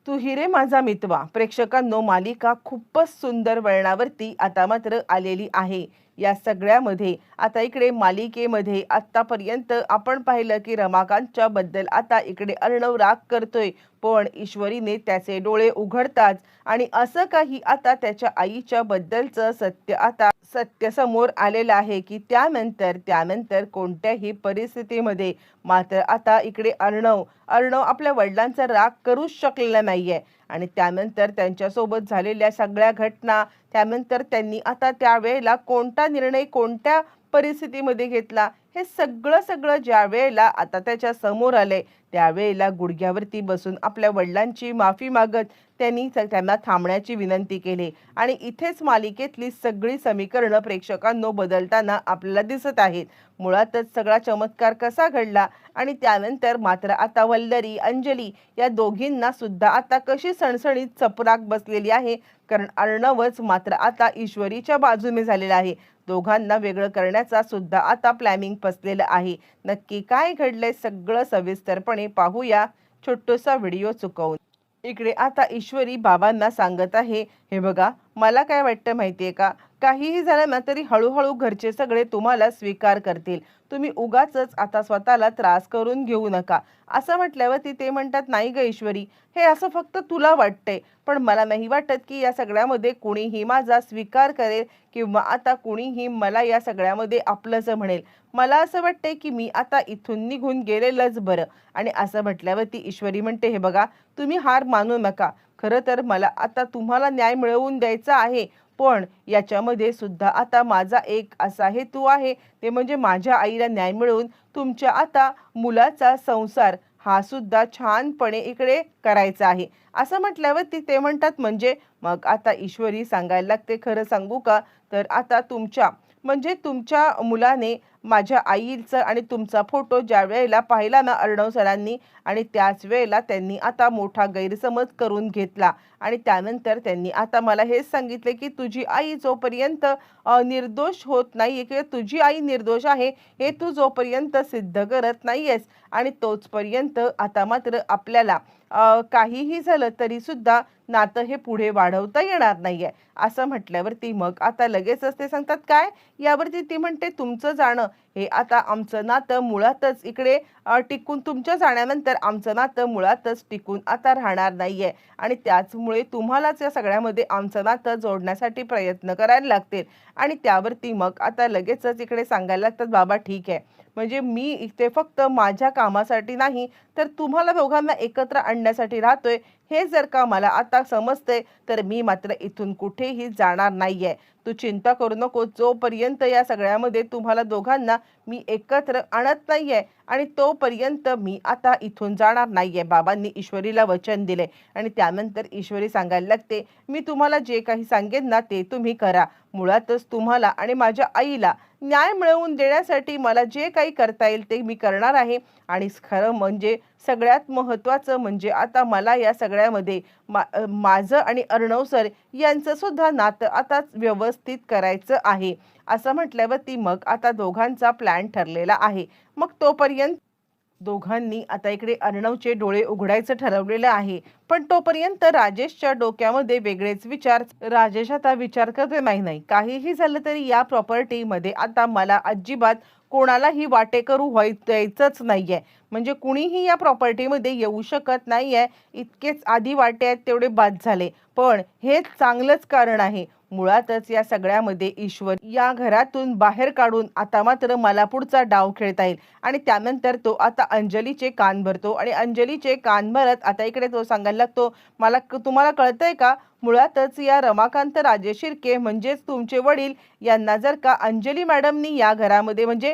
तू हिरे माझा मितवा प्रेक्षकांनो, मालिका खूपच सुंदर वळणावरती आता मात्र आलेली आहे. या सगळ्यामध्ये आता इकडे मालिकेमध्ये आतापर्यंत आपण पाहिलं की रमाकांतच्या बद्दल आता इकडे अर्णव राग करतोय, पण ईश्वरीने त्याचे डोळे उघडताच आणि असं काही आता त्याच्या आईच्या बद्दलचं सत्य समोर आलेलं आहे की त्यानंतर कोणत्याही परिस्थितीमध्ये मात्र आता इकडे अर्णव अर्णव आपल्या वडिलांचा राग करूच शकलेला नाहीये. आणि त्यानंतर त्यांच्यासोबत झालेल्या सगळ्या घटना, त्यानंतर त्यांनी आता त्यावेळेला कोणता निर्णय कोणत्या परिस्थितीमध्ये घेतला, हे सगळं ज्या वेळेला आता त्याच्या समोर आले, त्यावेळेला गुडघ्यावरती बसून आपल्या वडिलांची माफी मागत त्यांना थांबण्याची विनंती केली. आणि इथेच मालिकेतली सगळी समीकरणं प्रेक्षकांनो बदलताना आपल्याला दिसत आहेत. मुळातच सगळा चमत्कार कसा घडला आणि त्यानंतर मात्र आता वल्लरी, अंजली या दोघींना सुद्धा आता कशी सणसणीत चपराक बसलेली आहे, कारण अर्णवच मात्र आता ईश्वरीच्या बाजूने झालेला आहे. दोघांना वेगळं करण्याचा सुद्धा आता प्लॅनिंग फसलेलं आहे. नक्की काय घडलंय सगळं सविस्तरपणे पाहूया छोटासा व्हिडिओ चुकवून. इकडे आता ईश्वरी बाबांना सांगत आहे, हे बघा, मला काय वाटतं माहितीये का, काहीही झालं ना तरी हळूहळू घरचे सगळे तुम्हाला स्वीकार करतील. तुम्ही उगाचच आता स्वतःला त्रास करून घेऊ नका. असं म्हटल्यावरती ते म्हणतात, नाही ग ईश्वरी, हे असं फक्त तुला वाटतंय, पण मला नाही वाटत की या सगळ्यामध्ये कुणीही माझा स्वीकार करेल किंवा आता कुणीही मला या सगळ्यामध्ये आपलंसं म्हणेल. मला असं वाटतंय की मी आता इथून निघून गेलेलंच बरं. आणि असं म्हटल्यावरती ईश्वरी म्हणते, हे बघा, तुम्ही हार मानू नका. खरं तर मला आता तुम्हाला न्याय मिळवून द्यायचा आहे, पण याच्यामध्ये सुद्धा आता माझा एक असा हेतू आहे, ते म्हणजे माझ्या आईला न्याय मिळवून तुमच्या आता मुलाचा संसार हा सुद्धा छानपणे इकडे करायचा आहे. असं म्हटल्यावरती ते म्हणतात, म्हणजे मग आता ईश्वरी सांगायला लागते, खरं सांगू का, तर आता तुमच्या मुलाने माझ्या आईचं आणि तुमचा फोटो ज्या वेळेला पाहिला ना अर्णव सरांनी, आणि त्याच वेळेला त्यांनी आता मोठा गैरसमज करून घेतला. आणि त्यानंतर त्यांनी आता मला हेच सांगितले की तुझी आई जोपर्यंत निर्दोष होत नाहीये किंवा तुझी आई निर्दोष आहे हे तू जोपर्यंत सिद्ध करत नाहीयेस, आणि तोचपर्यंत आता मात्र आपल्याला काहीही झालं तरी सुद्धा नातं हे पुढे वाढवता येणार नाहीये. असं म्हटल्यावरती मग आता लगेचच ते सांगतात, काय, यावरती ती म्हणते, तुमचं जाणं हे आता आमचं नातं मुळातच इकडे टिकून, तुमच्या जाण्यानंतर आमचं नातं मुळातच टिकून आता राहणार नाहीये. आणि त्याचमुळे तुम्हालाच या सगळ्यामध्ये आमचं नातं जोडण्यासाठी प्रयत्न करायला लागतील. आणि त्यावरती मग आता लगेचच इकडे सांगायला लागतात, बाबा ठीक आहे, म्हणजे मी इथे फक्त माझ्या कामासाठी नाही तर तुम्हाला दोघांना एकत्र आणण्यासाठी राहतोय, हे जर का मला आता समजतंय तर मी मात्र इथून कुठेही जाणार नाहीये. तू चिंता करू नको, जोपर्यंत या सगळ्यामध्ये तुम्हाला दोघांना मी एकत्र आणत नाहीये आणि तोपर्यंत मी आता इथून जाणार नाहीये. बाबांनी ईश्वरीला वचन दिले. आणि त्यानंतर ईश्वरी सांगायला लागते, मी तुम्हाला जे काही सांगेन ना ते तुम्ही करा. मुळातच तुम्हाला आणि माझ्या आईला न्याय मिळवून देण्यासाठी मला जे काही करता येईल ते मी करणार आहे. आणि खरं म्हणजे सगळ्यात महत्त्वाचं म्हणजे आता मला या सगळ्यामध्ये माझं आणि अर्णव सर यांचं सुद्धा नातं आता व्यवस्थित करायचं आहे. असं म्हटल्यावरती मग आता दोघांचा प्लॅन ठरलेला आहे. मग तोपर्यंत दोघांनी आता इकडे अर्णवचे डोळे उघडायचं ठरवलेलं आहे. पण तोपर्यंत राजेशच्या डोक्यामध्ये वेगळेच विचार. राजेश आता विचार करते, नाही, काहीही झालं तरी या प्रॉपर्टीमध्ये आता मला अजिबात कोणालाही वाटेकरू द्यायचंच नाहीये. म्हणजे कुणीही या प्रॉपर्टीमध्ये येऊ शकत नाहीये. इतकेच आधी वाटे आहेत तेवढे बाद झाले, पण हेच चांगलंच कारण आहे. मुळातच या सगळ्यामध्ये ईश्वर या घरातून बाहेर काढून आता मात्र मला पुढचा डाव खेळता येईल. आणि त्यानंतर तो आता अंजलीचे कान भरतो. आणि अंजलीचे कान भरत आता इकडे तो सांगायला लागतो, तुम्हाला कळतंय का, मुळातच या रमाकांत राजे शिर्के म्हणजेच तुमचे वडील यांना जर का अंजली मॅडमनी या घरामध्ये म्हणजे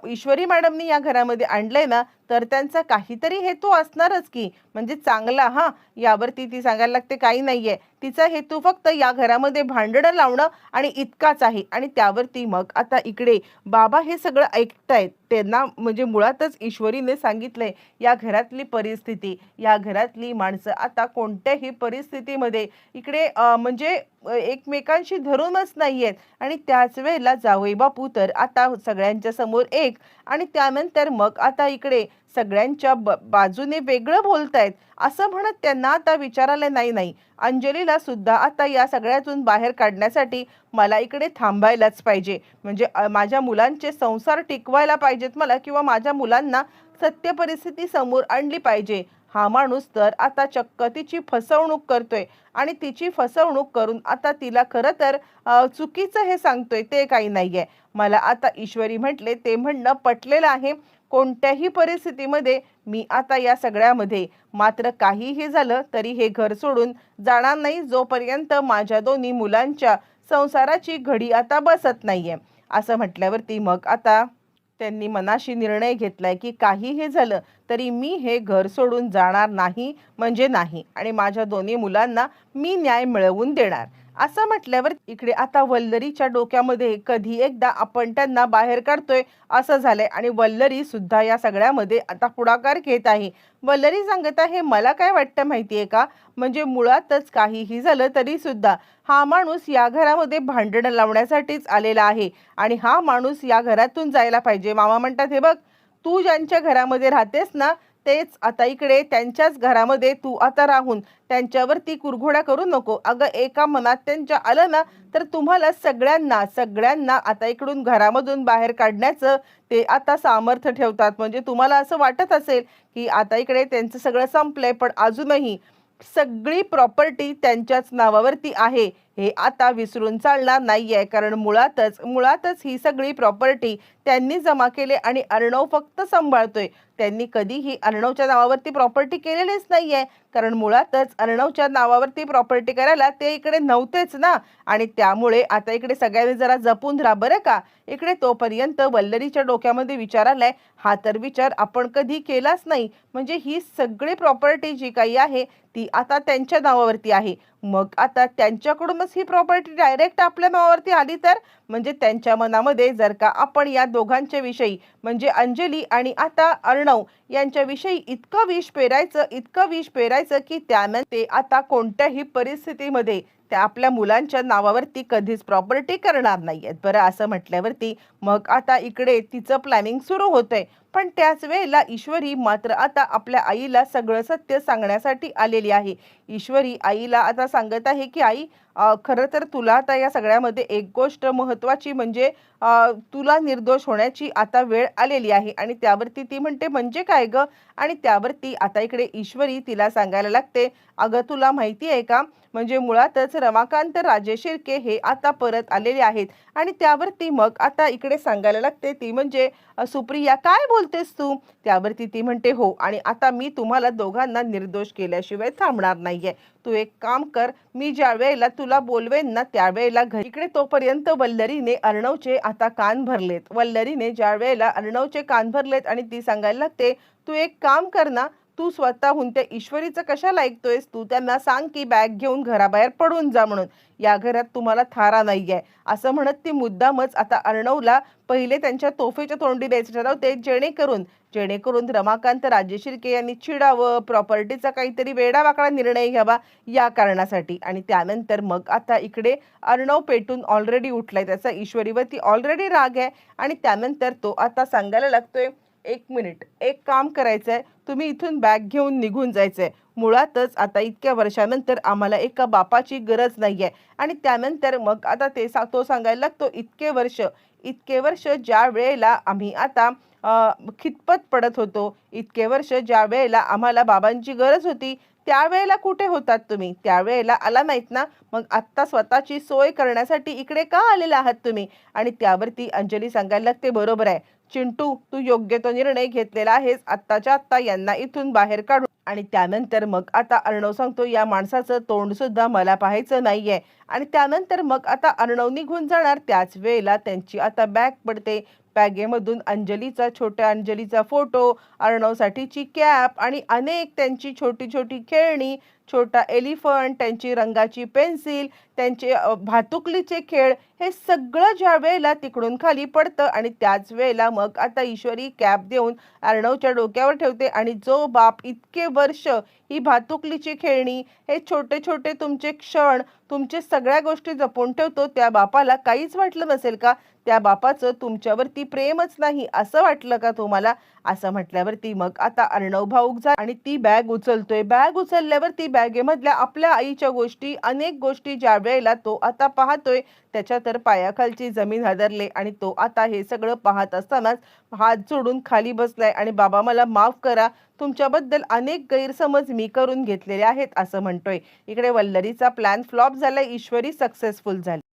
ईश्वरी मॅडमनी या घरामध्ये आणलंय ना, तर त्यांचा काहीतरी हेतू असणारच की, म्हणजे चांगला. यावरती ती सांगायला लागते, काही नाहीये, तिचा हेतू फक्त या घरामध्ये भांडणं लावणं आणि इतकाच आहे. आणि त्यावरती मग आता इकडे बाबा हे सगळं ऐकतायत. त्यांना म्हणजे मुळातच ईश्वरीने सांगितलंय, या घरातली परिस्थिती, या घरातली माणसं आता कोणत्याही परिस्थितीमध्ये इकडे म्हणजे एकमेकांशी धरूनच नाहीयेत. आणि त्याच वेळेला जावई बापू तर आता सगळ्यांच्या समोर एक, आणि त्यानंतर मग आता इकडे सगळ्यांच्या बाजूने वेगळं बोलतायत असं म्हणत त्यांना आता विचारायला नाही नाही, अंजलीला सुद्धा आता या सगळ्यातून बाहेर काढण्यासाठी मला इकडे थांबायलाच पाहिजे. म्हणजे माझ्या मुलांचे संसार टिकवायला पाहिजेत मला, किंवा माझ्या मुलांना सत्य परिस्थिती समोर आणली पाहिजे. हा माणूस तर आता चक्क तिची फसवणूक करतोय आणि तिची फसवणूक करून आता तिला खरं तर चुकीचं हे सांगतोय ते काही नाहीये. मला आता ईश्वरी म्हटले ते म्हणणं पटलेलं आहे. कोणत्याही परिस्थितीमध्ये मी आता या सगळ्यामध्ये मात्र काहीही झालं तरी हे घर सोडून जाणार नाही, जोपर्यंत माझ्या दोन्ही मुलांच्या संसाराची घडी आता बसत नाहीये. असं म्हटल्यावरती मग आता त्यांनी मनाशी निर्णय घेतलाय की काहीही झालं तरी मी हे घर सोडून जाणार नाही म्हणजे नाही, आणि माझ्या दोन्ही मुलांना मी न्याय मिळवून देणार. असं म्हटल्यावर इकडे आता वल्लरीच्या डोक्यामध्ये कधी एकदा आपण त्यांना बाहेर काढतोय असं झालंय, आणि वल्लरी सुद्धा या सगळ्यामध्ये आता पुढाकार घेत आहे. वल्लरी सांगत आहे, मला काय वाटतं माहितीये का, म्हणजे मुळातच काहीही झालं तरी सुद्धा हा माणूस या घरामध्ये भांडण लावण्यासाठीच आलेला आहे आणि हा माणूस या घरातून जायला पाहिजे. मामा म्हणतात, हे बघ, तू ज्यांच्या घरामध्ये राहतेस ना तेच आता इकडे त्यांच्याच घरामध्ये तू आता राहून त्यांच्यावरती कुरघोडा करू नको. अगं, एका मनात त्यांच्या आलं ना तर तुम्हाला सगळ्यांना सगळ्यांना आता इकडून घरामधून बाहेर काढण्याचं ते आता सामर्थ्य ठेवतात. म्हणजे तुम्हाला असं वाटत असेल की आता इकडे त्यांचं सगळं संपलंय, पण अजूनही सगळी प्रॉपर्टी त्यांच्याच नावावरती आहे हे आता विसरून चालणार नाहीये. कारण मुळातच ही सगळी प्रॉपर्टी त्यांनी जमा केले आणि अर्णव फक्त सांभाळतोय. त्यांनी कधीही अर्णवच्या नावावरती प्रॉपर्टी केलेलीच नाहीये, कारण मुळातच अर्णवच्या नावावरती प्रॉपर्टी करायला ते इकडे नव्हतेच ना. आणि त्यामुळे आता इकडे सगळ्यांनी जरा जपून राहा बरं का. इकडे तोपर्यंत वल्लरीच्या डोक्यामध्ये विचार आलाय, हा तर विचार आपण कधी केलाच नाही. म्हणजे ही सगळी प्रॉपर्टी जी काही आहे ती आता त्यांच्या नावावरती आहे. मग आता त्यांच्याकडूनच ही प्रॉपर्टी डायरेक्ट आपल्या नावावरती आली तर, म्हणजे त्यांच्या मनामध्ये जर का आपण या दोघांच्या विषयी म्हणजे अंजली आणि आता अर्णव यांच्याविषयी इतकं विष पेरायचं की त्यानं ते आता कोणत्याही परिस्थितीमध्ये त्या आपल्या मुलांच्या नावावरती कधीच प्रॉपर्टी करणार नाहीयेत. बरं, असं म्हटल्यावरती मग आता इकडे तिचं प्लॅनिंग सुरू होतंय. पण त्याच वेळेला ईश्वरी मात्र आता आपल्या आईला सगळं सत्य सांगण्यासाठी आलेली आहे. ईश्वरी आईला आता सांगत आहे की आई, खरं तर तुला आता या सगळ्यामध्ये एक गोष्ट महत्त्वाची म्हणजे तुला निर्दोष होण्याची आता वेळ आलेली आहे. आणि त्यावरती ती म्हणते, म्हणजे काय ग? आणि त्यावरती आता इकडे ईश्वरी तिला सांगायला लागते, अगं तुला माहिती आहे का, म्हणजे मुळातच रमाकांत राजेश शिर्के हे आता परत आलेले आहेत. आणि त्यावरती मग आता इकडे सांगायला लागते ती म्हणजे, सुप्रिया काय बोलतेस तू? त्यावरती ती म्हणते, हो, आणि आता मी तुम्हाला दोघांना निर्दोष केल्याशिवाय थांबणार नाहीये. तू एक काम कर, मी ज्या वेळेला तुला बोलवेन ना त्यावेळेला घरी. इकडे तोपर्यंत वल्लरीने अर्णवचे आता कान भरलेत. वल्लरीने ज्या वेळेला अर्णवचे कान भरलेत आणि ती सांगायला लागते, तू एक काम कर ना, तू स्वतःहून त्या ईश्वरीचं कशाला ऐकतोयस? तू त्यांना सांग की बॅग घेऊन घराबाहेर पडून जा म्हणून, या घरात तुम्हाला थारा नाहीये. असं म्हणत ती मुद्दामच आता अर्णवला पहिले त्यांच्या तोफेच्या तोंडी द्यायचे ठरवते, जेणेकरून रमाकांत राजेश शिर्के यांनी चिडावं, प्रॉपर्टीचा काहीतरी वेडावाकडा निर्णय घ्यावा या कारणासाठी. आणि त्यानंतर मग आता इकडे अर्णव पेटून ऑलरेडी उठलाय, त्याचा ईश्वरीवरती ऑलरेडी राग आहे. आणि त्यानंतर तो आता सांगायला लागतोय, एक मिनिट, एक काम करायचंय, तुम्ही इथून बॅग घेऊन निघून जायचंय. मुळातच आता इतक्या वर्षानंतर आम्हाला एका बापाची गरज नाहीये. आणि त्यानंतर मग आता तो सांगायला लागतो, इतके वर्ष ज्या वेळेला आम्ही आता खितपत पडत होतो, इतके वर्ष ज्या वेळेला आम्हाला बाबांची गरज होती त्यावेळेला कुठे होतात तुम्ही? त्यावेळेला आला नाहीत ना, मग आत्ता स्वतःची सोय करण्यासाठी इकडे का आलेला आहात तुम्ही? आणि त्यावरती अंजली सांगायला लागते, बरोबर आहे चिंटू, तू योग्य तो निर्णय घेतलेला आहेस, आत्ताच्या आत्ता यांना इथून बाहेर काढू. आणि त्यानंतर मग आता अर्णव सांगतो, या माणसाचं तोंड सुद्धा मला पाहायचं नाहीये. आणि त्यानंतर मग आता अर्णव निघून जाणार. त्याच वेळेला त्यांची आता बॅग पडते. बॅगेमधून छोट्या अंजलीचा फोटो, अर्णवसाठीची कॅप आणि अनेक त्यांची छोटी छोटी खेळणी, छोटा एलिफंट, त्यांची रंगाची पेन्सिल, त्यांचे भातुकलीचे खेळ, हे सगळं ज्या वेळेला तिकडून खाली पडतं आणि त्याच वेळेला मग आता ईश्वरी कॅप देऊन अर्णवच्या डोक्यावर ठेवते आणि जो बाप इतके वर्ष ही भातुकलीची खेळणी, हे छोटे छोटे तुमचे क्षण, तुमचे सगळ्या गोष्टी जपून ठेवतो, त्या बापाला काहीच वाटलं नसेल का? त्या बापाचं तुमच्यावरती प्रेमच नाही असं वाटलं का तुम्हाला? असं म्हटल्यावरती मग आता अर्णव भावुक झाला आणि ती बॅग उचलतोय. बॅग उचलल्यावरती बॅगेमधल्या आपल्या आईच्या गोष्टी, अनेक गोष्टी ज्या वेळेला तो आता पाहतोय, त्याच्या तर पायाखालची जमीन हादरले आणि तो आता हे सगळं पाहत असतानाच हात जोडून खाली बसलाय आणि "बाबा मला माफ करा. तुमच्याबद्दल अनेक गैरसमज मी करून घेतलेले आहेत" असं म्हणतोय. इकडे वल्लरीचा प्लॅन फ्लॉप झालाय, ईश्वरी सक्सेसफुल झाली.